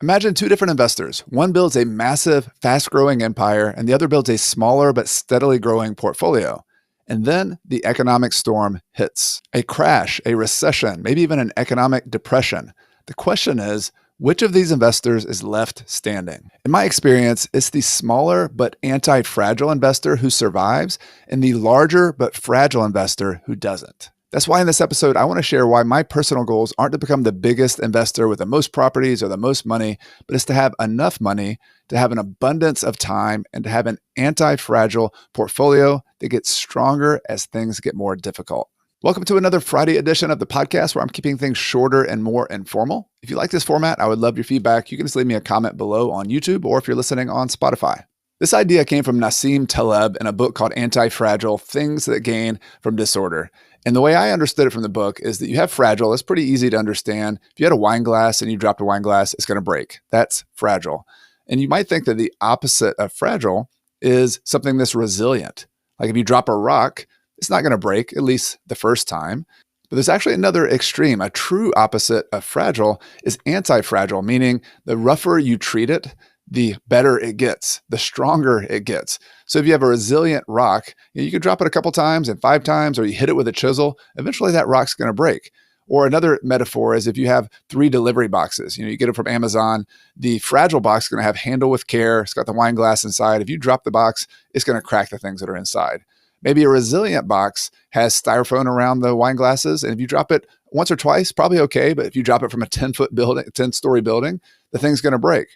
Imagine two different investors. One builds a massive, fast growing empire, and the other builds a smaller but steadily growing portfolio. And then the economic storm hits a crash, a recession, maybe even an economic depression. The question is, which of these investors is left standing? In my experience, it's the smaller but anti fragile investor who survives and the larger but fragile investor who doesn't. That's why in this episode, I want to share why my personal goals aren't to become the biggest investor with the most properties or the most money, but it's to have enough money, to have an abundance of time, and to have an anti-fragile portfolio that gets stronger as things get more difficult. Welcome to another Friday edition of the podcast where I'm keeping things shorter and more informal. If you like this format, I would love your feedback. You can just leave me a comment below on YouTube or if you're listening on Spotify. This idea came from Nassim Taleb in a book called Antifragile, Things That Gain from Disorder. And the way I understood it from the book is that you have fragile. It's pretty easy to understand. If you had a wine glass and you dropped a wine glass, it's going to break. That's fragile. And you might think that the opposite of fragile is something that's resilient. Like if you drop a rock, it's not going to break, at least the first time. But there's actually another extreme. A true opposite of fragile is anti-fragile, meaning the rougher you treat it, the better it gets, the stronger it gets. So if you have a resilient rock, you can drop it a couple times and 5 times, or you hit it with a chisel, eventually that rock's going to break. Or another metaphor is if you have 3 delivery boxes, you get it from Amazon, the fragile box is going to have handle with care. It's got the wine glass inside. If you drop the box, it's going to crack the things that are inside. Maybe a resilient box has styrofoam around the wine glasses. And if you drop it once or twice, probably okay. But if you drop it from a 10-story building, the thing's going to break.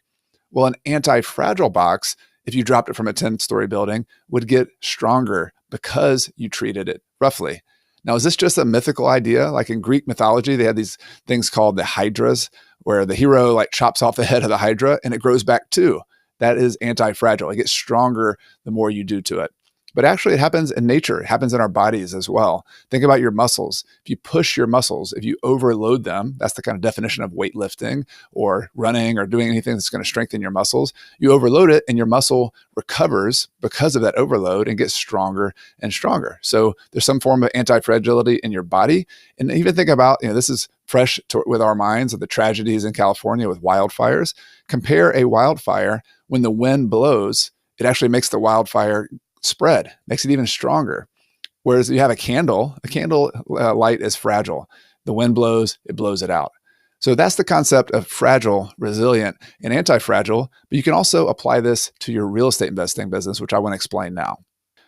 Well, an anti-fragile box, if you dropped it from a 10-story building, would get stronger because you treated it roughly. Now, is this just a mythical idea? Like in Greek mythology, they had these things called the hydras, where the hero chops off the head of the hydra and it grows back too. That is anti-fragile. It gets stronger the more you do to it. But actually, it happens in nature. It happens in our bodies as well. Think about your muscles. If you push your muscles, if you overload them, that's the kind of definition of weightlifting or running or doing anything that's going to strengthen your muscles. You overload it and your muscle recovers because of that overload and gets stronger and stronger. So there's some form of anti-fragility in your body. And even think about, this is fresh with our minds of the tragedies in California with wildfires. Compare a wildfire when the wind blows, it actually makes the wildfire spread, makes it even stronger. Whereas you have a candle light is fragile. The wind blows, it blows it out. So that's the concept of fragile, resilient, and anti-fragile. But you can also apply this to your real estate investing business, which I want to explain now.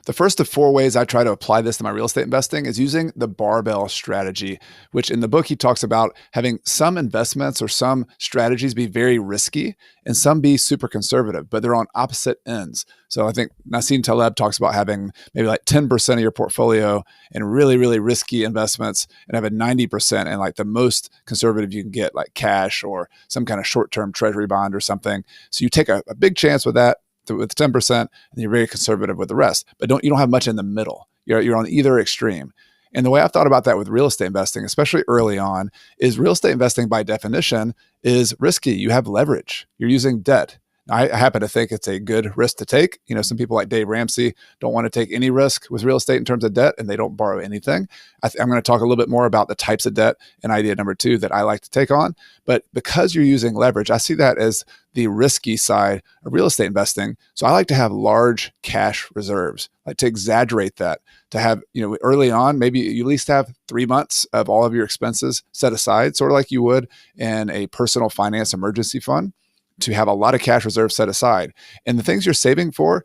The first of 4 ways I try to apply this to my real estate investing is using the barbell strategy, which in the book he talks about having some investments or some strategies be very risky and some be super conservative, but they're on opposite ends. So I think Nassim Taleb talks about having maybe 10% of your portfolio in really, really risky investments and having 90% in the most conservative you can get, like cash or some kind of short-term treasury bond or something. So you take a big chance with that, with 10%, and you're very conservative with the rest. But you don't have much in the middle. You're on either extreme. And the way I've thought about that with real estate investing, especially early on, is real estate investing by definition is risky. You have leverage. You're using debt. Now, I happen to think it's a good risk to take. Some people like Dave Ramsey don't want to take any risk with real estate in terms of debt, and they don't borrow anything. I'm going to talk a little bit more about the types of debt and idea number 2 that I like to take on. But because you're using leverage, I see that as the risky side of real estate investing. So I like to have large cash reserves, like to exaggerate that, to have, early on, maybe you at least have 3 months of all of your expenses set aside, sort of like you would in a personal finance emergency fund, to have a lot of cash reserves set aside. And the things you're saving for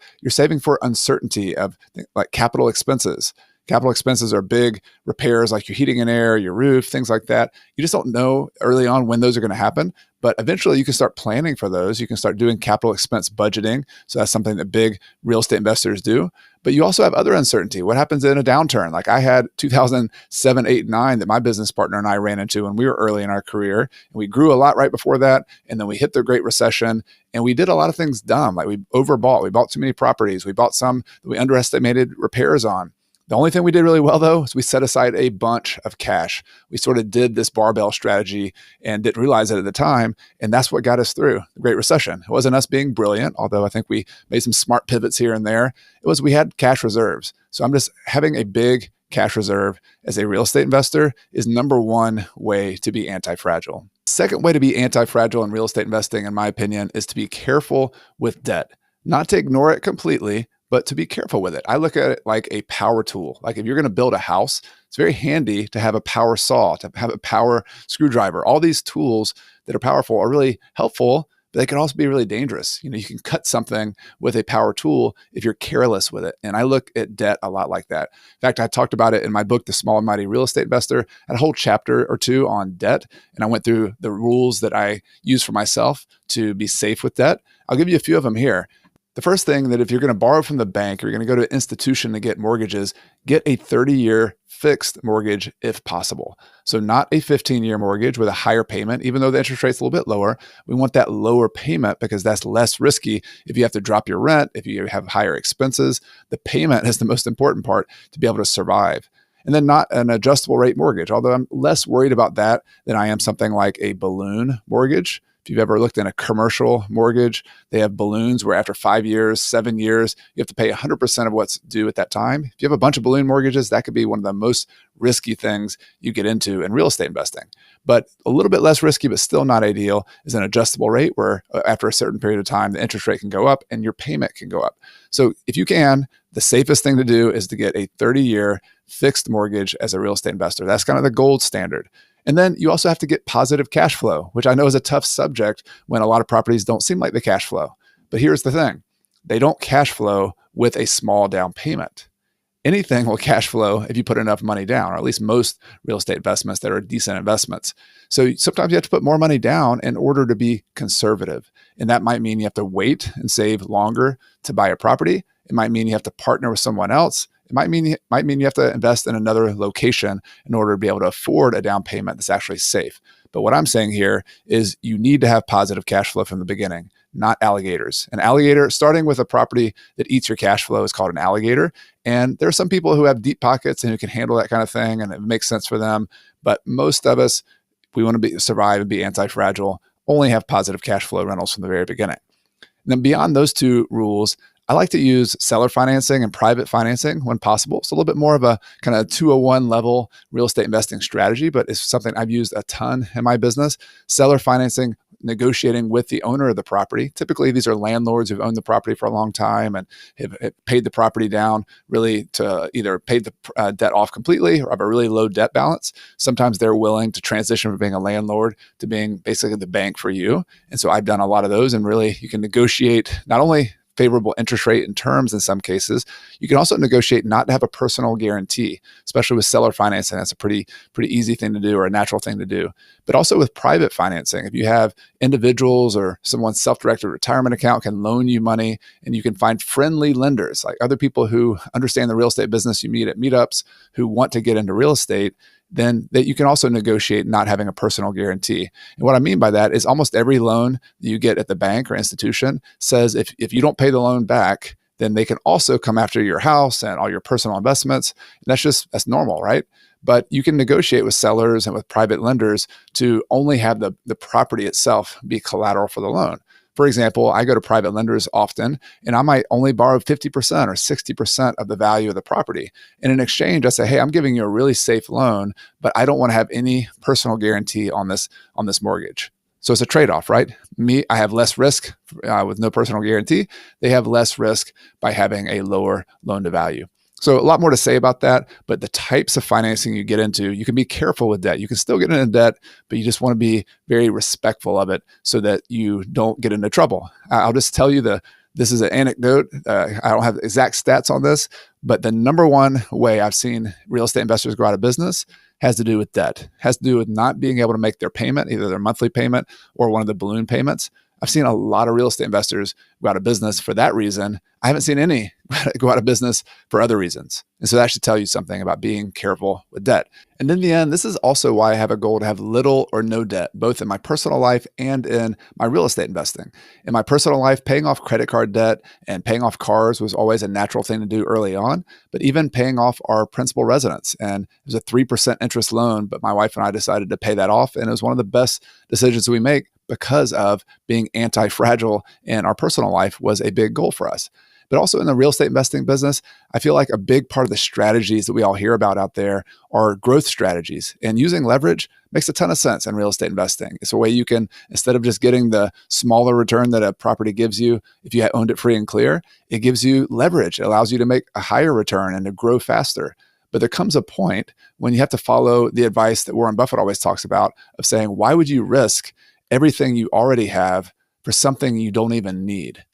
uncertainty of like capital expenses. Capital expenses are big repairs like your heating and air, your roof, things like that. You just don't know early on when those are going to happen. But eventually you can start planning for those. You can start doing capital expense budgeting. So that's something that big real estate investors do. But you also have other uncertainty. What happens in a downturn? Like I had 2007, 8, 9 that my business partner and I ran into when we were early in our career. And we grew a lot right before that. And then we hit the Great Recession. And we did a lot of things dumb. Like we overbought. We bought too many properties. We bought some that we underestimated repairs on. The only thing we did really well, though, is we set aside a bunch of cash. We sort of did this barbell strategy and didn't realize it at the time. And that's what got us through the Great Recession. It wasn't us being brilliant, although I think we made some smart pivots here and there. It was we had cash reserves. So I'm just having a big cash reserve as a real estate investor is number one way to be anti-fragile. Second way to be anti-fragile in real estate investing, in my opinion, is to be careful with debt. Not to ignore it completely, but to be careful with it. I look at it like a power tool. Like if you're going to build a house, it's very handy to have a power saw, to have a power screwdriver. All these tools that are powerful are really helpful, but they can also be really dangerous. You can cut something with a power tool if you're careless with it. And I look at debt a lot like that. In fact, I talked about it in my book, The Small and Mighty Real Estate Investor. I had a whole chapter or two on debt, and I went through the rules that I use for myself to be safe with debt. I'll give you a few of them here. The first thing, that if you're going to borrow from the bank or you're going to go to an institution to get mortgages, get a 30-year fixed mortgage if possible. So not a 15-year mortgage with a higher payment, even though the interest rate's a little bit lower. We want that lower payment because that's less risky. If you have to drop your rent, if you have higher expenses, the payment is the most important part to be able to survive. And then not an adjustable rate mortgage, although I'm less worried about that than I am something like a balloon mortgage. If you've ever looked in a commercial mortgage, they have balloons where after 5 years, 7 years, you have to pay 100% of what's due at that time. If you have a bunch of balloon mortgages, that could be one of the most risky things you get into in real estate investing. But a little bit less risky, but still not ideal, is an adjustable rate where after a certain period of time, the interest rate can go up and your payment can go up. So if you can, the safest thing to do is to get a 30-year fixed mortgage as a real estate investor. That's kind of the gold standard. And then you also have to get positive cash flow, which I know is a tough subject when a lot of properties don't seem like they cash flow. But here's the thing. They don't cash flow with a small down payment. Anything will cash flow if you put enough money down, or at least most real estate investments that are decent investments. So sometimes you have to put more money down in order to be conservative. And that might mean you have to wait and save longer to buy a property. It might mean you have to partner with someone else. It might mean you have to invest in another location in order to be able to afford a down payment that's actually safe. But what I'm saying here is you need to have positive cash flow from the beginning, not alligators. An alligator, starting with a property that eats your cash flow, is called an alligator. And there are some people who have deep pockets and who can handle that kind of thing, and it makes sense for them. But most of us, we want to survive and be anti-fragile, only have positive cash flow rentals from the very beginning. And then beyond those two rules, I like to use seller financing and private financing when possible. It's a little bit more of a kind of 201 level real estate investing strategy, but it's something I've used a ton in my business. Seller financing, negotiating with the owner of the property. Typically, these are landlords who've owned the property for a long time and have paid the property down really to either pay the debt off completely or have a really low debt balance. Sometimes they're willing to transition from being a landlord to being basically the bank for you. And so I've done a lot of those, and really you can negotiate not only favorable interest rate and terms in some cases. You can also negotiate not to have a personal guarantee, especially with seller financing. That's a pretty easy thing to do, or a natural thing to do. But also with private financing, if you have individuals or someone's self-directed retirement account can loan you money, and you can find friendly lenders, like other people who understand the real estate business you meet at meetups who want to get into real estate, then that you can also negotiate not having a personal guarantee. And what I mean by that is almost every loan that you get at the bank or institution says if you don't pay the loan back, then they can also come after your house and all your personal investments. And that's normal, right? But you can negotiate with sellers and with private lenders to only have the property itself be collateral for the loan. For example, I go to private lenders often, and I might only borrow 50% or 60% of the value of the property. And in exchange, I say, hey, I'm giving you a really safe loan, but I don't want to have any personal guarantee on this mortgage. So it's a trade-off, right? I have less risk with no personal guarantee. They have less risk by having a lower loan to value. So a lot more to say about that, but the types of financing you get into, you can be careful with debt. You can still get into debt, but you just want to be very respectful of it so that you don't get into trouble. I'll just tell you this is an anecdote. I don't have exact stats on this, but the number one way I've seen real estate investors go out of business has to do with debt, has to do with not being able to make their payment, either their monthly payment or one of the balloon payments. I've seen a lot of real estate investors go out of business for that reason. I haven't seen any go out of business for other reasons. And so that should tell you something about being careful with debt. And in the end, this is also why I have a goal to have little or no debt, both in my personal life and in my real estate investing. In my personal life, paying off credit card debt and paying off cars was always a natural thing to do early on, but even paying off our principal residence. And it was a 3% interest loan, but my wife and I decided to pay that off. And it was one of the best decisions we make because of being anti-fragile in our personal life was a big goal for us. But also in the real estate investing business, I feel like a big part of the strategies that we all hear about out there are growth strategies. And using leverage makes a ton of sense in real estate investing. It's a way you can, instead of just getting the smaller return that a property gives you, if you owned it free and clear, it gives you leverage. It allows you to make a higher return and to grow faster. But there comes a point when you have to follow the advice that Warren Buffett always talks about of saying, why would you risk everything you already have for something you don't even need?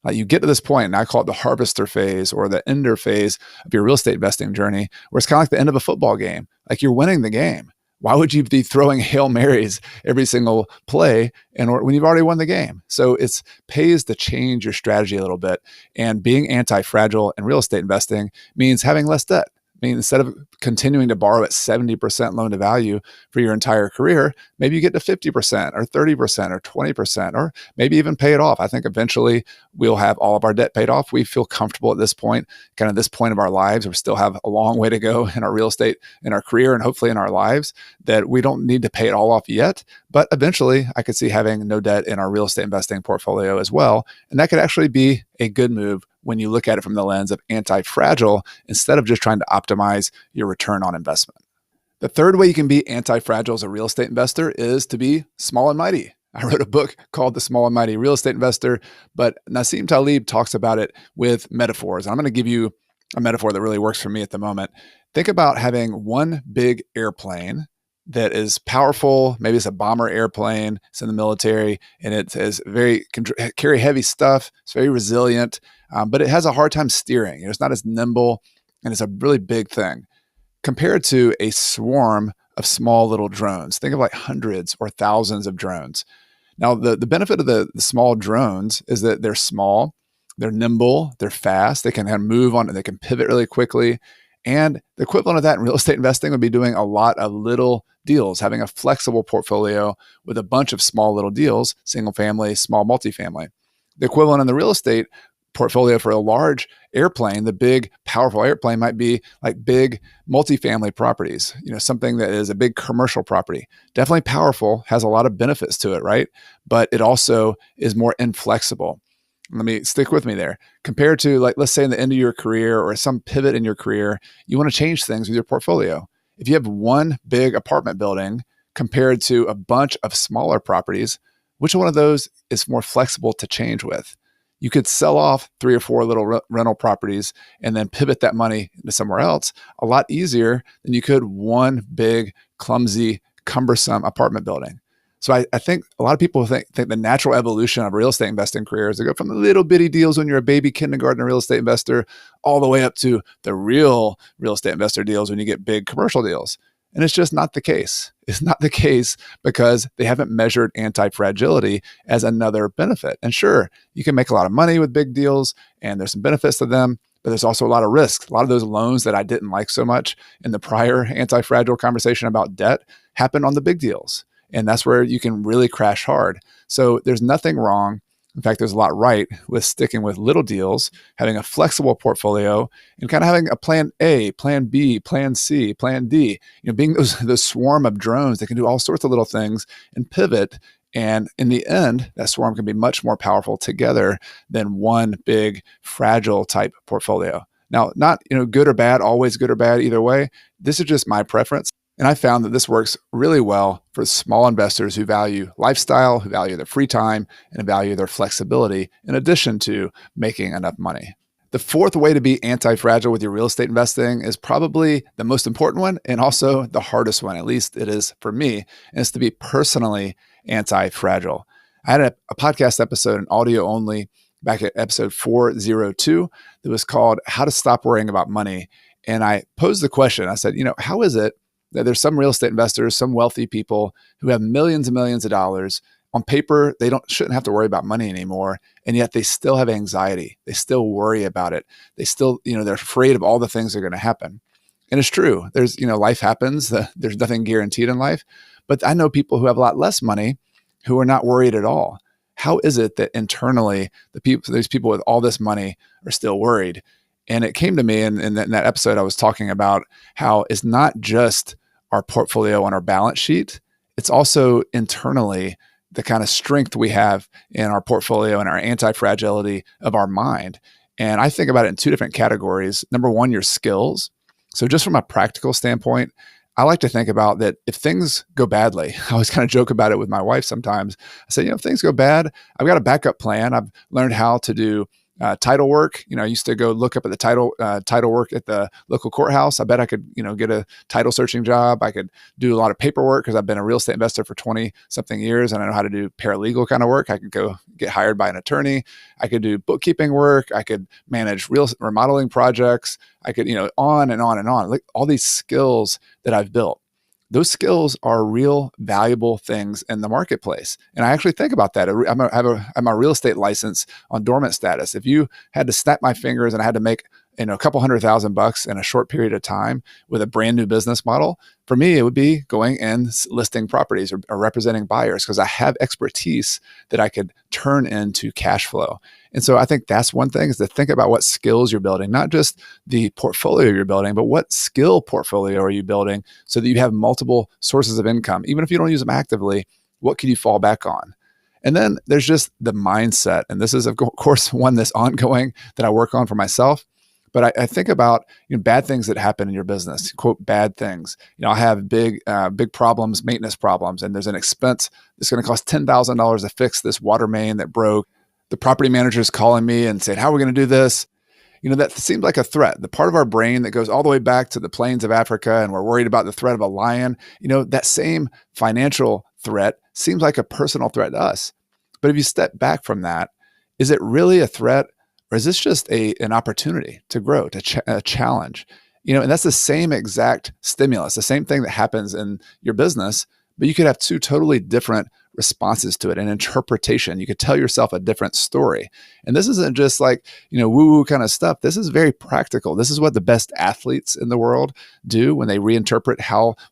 Like, you get to this point, and I call it the harvester phase or the ender phase of your real estate investing journey, where it's kind of like the end of a football game. Like, you're winning the game. Why would you be throwing Hail Marys every single play when you've already won the game? So it pays to change your strategy a little bit. And being anti-fragile in real estate investing means having less debt. I mean, instead of continuing to borrow at 70% loan to value for your entire career, maybe you get to 50% or 30% or 20%, or maybe even pay it off. I think eventually we'll have all of our debt paid off. We feel comfortable at this point, kind of this point of our lives. We still have a long way to go in our real estate, in our career, and hopefully in our lives, that we don't need to pay it all off yet. But eventually I could see having no debt in our real estate investing portfolio as well. And that could actually be a good move when you look at it from the lens of anti-fragile, instead of just trying to optimize your return on investment. The third way you can be anti-fragile as a real estate investor is to be small and mighty. I wrote a book called The Small and Mighty Real Estate Investor, but Nassim Taleb talks about it with metaphors. And I'm going to give you a metaphor that really works for me at the moment. Think about having one big airplane that is powerful. Maybe it's a bomber airplane. It's in the military, and it can carry heavy stuff. It's very resilient, but it has a hard time steering. It's not as nimble, and it's a really big thing compared to a swarm of small little drones. Think of like hundreds or thousands of drones. Now, the benefit of the small drones is that they're small, they're nimble, they're fast, they can kind of move on, they can pivot really quickly. And the equivalent of that in real estate investing would be doing a lot of little deals, having a flexible portfolio with a bunch of small little deals, single family, small multifamily. The equivalent in the real estate portfolio for a large airplane, the big, powerful airplane, might be like big multifamily properties, something that is a big commercial property. Definitely powerful, has a lot of benefits to it, right? But it also is more inflexible. Let me stick with me there. Compared to, like, let's say in the end of your career or some pivot in your career, you want to change things with your portfolio. If you have one big apartment building compared to a bunch of smaller properties, which one of those is more flexible to change with? You could sell off 3 or 4 little rental properties and then pivot that money into somewhere else a lot easier than you could one big, clumsy, cumbersome apartment building. So I think a lot of people think the natural evolution of a real estate investing career is to go from the little bitty deals when you're a baby kindergarten real estate investor all the way up to the real estate investor deals when you get big commercial deals. And it's just not the case. It's not the case because they haven't measured anti-fragility as another benefit. And sure, you can make a lot of money with big deals and there's some benefits to them, but there's also a lot of risks. A lot of those loans that I didn't like so much in the prior anti-fragile conversation about debt happen on the big deals. And that's where you can really crash hard. So there's nothing wrong. In fact, there's a lot right with sticking with little deals, having a flexible portfolio, and kind of having a plan A, plan B, plan C, plan D, being those swarm of drones that can do all sorts of little things and pivot. And in the end, that swarm can be much more powerful together than one big fragile type portfolio. Now, not good or bad, always good or bad either way. This is just my preference. And I found that this works really well for small investors who value lifestyle, who value their free time, and value their flexibility in addition to making enough money. The fourth way to be anti-fragile with your real estate investing is probably the most important one and also the hardest one, at least it is for me, and it's to be personally anti-fragile. I had a podcast episode, an audio only, back at episode 402 that was called How to Stop Worrying About Money. And I posed the question, I said, how is it that there's some real estate investors, some wealthy people who have millions and millions of dollars on paper, shouldn't have to worry about money anymore. And yet they still have anxiety. They still worry about it. They still, they're afraid of all the things that are going to happen. And it's true. There's, life happens. There's nothing guaranteed in life. But I know people who have a lot less money who are not worried at all. How is it that internally these people with all this money are still worried? And it came to me in that episode, I was talking about how it's not just our portfolio on our balance sheet. It's also internally the kind of strength we have in our portfolio and our anti-fragility of our mind. And I think about it in two different categories. Number one, your skills. So just from a practical standpoint, I like to think about that if things go badly, I always kind of joke about it with my wife sometimes. I say, if things go bad, I've got a backup plan. I've learned how to do title work. I used to go look up at the title work at the local courthouse. I bet I could, get a title searching job. I could do a lot of paperwork because I've been a real estate investor for 20 something years and I know how to do paralegal kind of work. I could go get hired by an attorney. I could do bookkeeping work. I could manage real remodeling projects. I could, on and on and on. Like all these skills that I've built. Those skills are real valuable things in the marketplace. And I actually think about that. I have my real estate license on dormant status. If you had to snap my fingers and I had to make a couple $100,000 in a short period of time with a brand new business model, for me, it would be going and listing properties or representing buyers because I have expertise that I could turn into cash flow. And so I think that's one thing is to think about what skills you're building, not just the portfolio you're building, but what skill portfolio are you building so that you have multiple sources of income. Even if you don't use them actively, what can you fall back on? And then there's just the mindset. And this is, of course, one that's ongoing that I work on for myself. But I think about bad things that happen in your business, quote, bad things. I have big problems, maintenance problems, and there's an expense that's going to cost $10,000 to fix this water main that broke. The property manager is calling me and saying, how are we going to do this? That seems like a threat. The part of our brain that goes all the way back to the plains of Africa and we're worried about the threat of a lion, that same financial threat seems like a personal threat to us. But if you step back from that, is it really a threat? Or is this just an opportunity to grow, to challenge? And that's the same exact stimulus, the same thing that happens in your business, but you could have two totally different responses to it, an interpretation. You could tell yourself a different story. And this isn't just like, woo-woo kind of stuff. This is very practical. This is what the best athletes in the world do when they reinterpret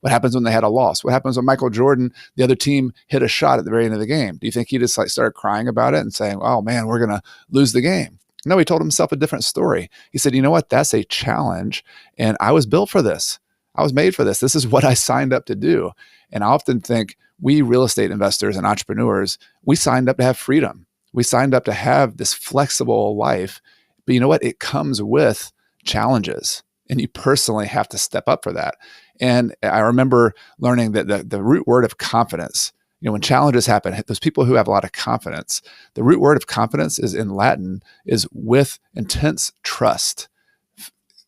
what happens when they had a loss. What happens when Michael Jordan, the other team, hit a shot at the very end of the game? Do you think he just started crying about it and saying, oh man, we're going to lose the game? No, he told himself a different story. He said, you know what? That's a challenge. And I was built for this. I was made for this. This is what I signed up to do. And I often think we real estate investors and entrepreneurs, we signed up to have freedom. We signed up to have this flexible life. But you know what? It comes with challenges. And you personally have to step up for that. And I remember learning that the root word of confidence, when challenges happen, those people who have a lot of confidence, the root word of confidence is in Latin is with intense trust.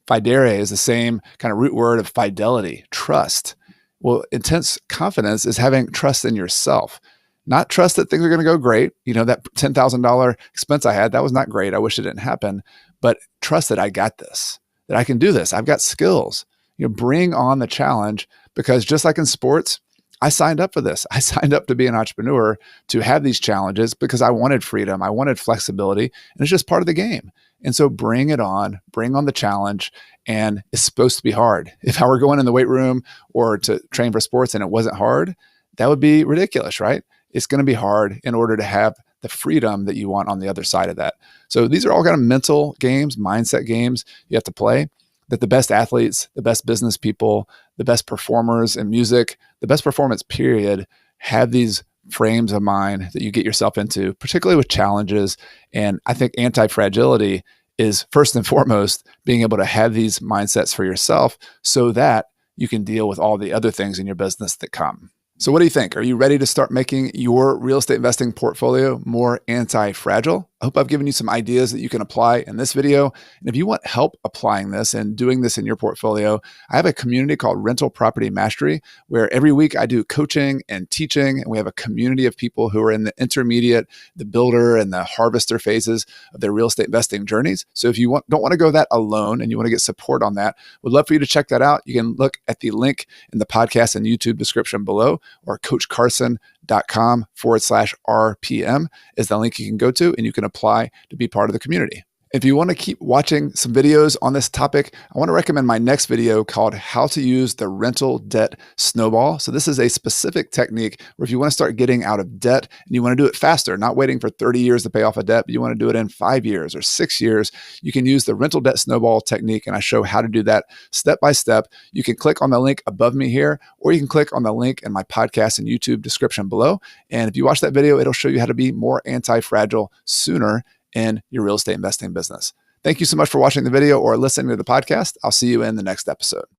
Fidere is the same kind of root word of fidelity, trust. Well, intense confidence is having trust in yourself, not trust that things are going to go great. That $10,000 expense I had, that was not great. I wish it didn't happen, but trust that I got this, that I can do this. I've got skills. Bring on the challenge because just like in sports, I signed up for this. I signed up to be an entrepreneur, to have these challenges because I wanted freedom. I wanted flexibility, and it's just part of the game. And so bring it on, bring on the challenge, and it's supposed to be hard. If I were going in the weight room or to train for sports and it wasn't hard, that would be ridiculous, right? It's going to be hard in order to have the freedom that you want on the other side of that. So these are all kind of mental games, mindset games you have to play. That the best athletes, the best business people, the best performers in music, the best performance period have these frames of mind that you get yourself into, particularly with challenges. And I think anti-fragility is first and foremost being able to have these mindsets for yourself so that you can deal with all the other things in your business that come. So what do you think? Are you ready to start making your real estate investing portfolio more anti-fragile? I hope I've given you some ideas that you can apply in this video. And if you want help applying this and doing this in your portfolio, I have a community called Rental Property Mastery, where every week I do coaching and teaching. And we have a community of people who are in the intermediate, the builder and the harvester phases of their real estate investing journeys. So if you don't want to go that alone and you want to get support on that, would love for you to check that out. You can look at the link in the podcast and YouTube description below, or coachcarson.com/RPM is the link you can go to, and you can apply to be part of the community. If you want to keep watching some videos on this topic, I want to recommend my next video called How to Use the Rental Debt Snowball. So this is a specific technique where if you want to start getting out of debt and you want to do it faster, not waiting for 30 years to pay off a debt, but you want to do it in 5 years or 6 years, you can use the rental debt snowball technique. And I show how to do that step by step. You can click on the link above me here, or you can click on the link in my podcast and YouTube description below. And if you watch that video, it'll show you how to be more anti-fragile sooner in your real estate investing business. Thank you so much for watching the video or listening to the podcast. I'll see you in the next episode.